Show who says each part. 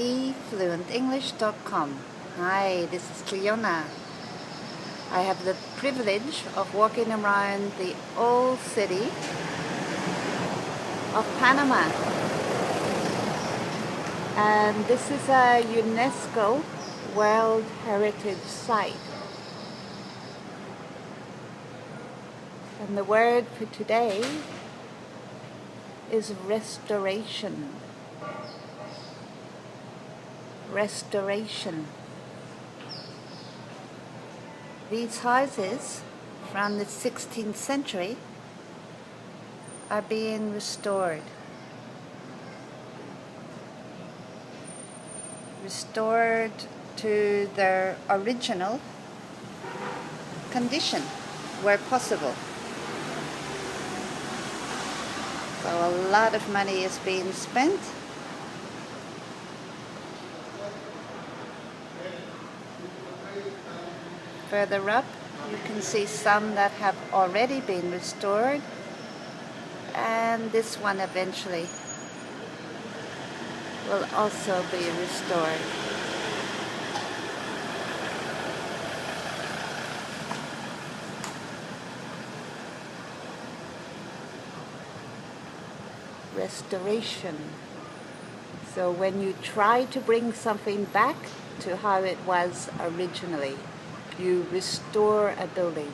Speaker 1: efluentenglish.com. Hi, this is Cleona. I have the privilege of walking around the old city of Panama. And this is a UNESCO World Heritage Site. And the word for today is restoration. Restoration. These houses from the 16th century are being restored. Restored to their original condition where possible. So a lot of money is being spent. Further up, you can see some that have already been restored, and this one eventually will also be restored. Restoration. So when you try to bring something back to how it was originally, you restore a building.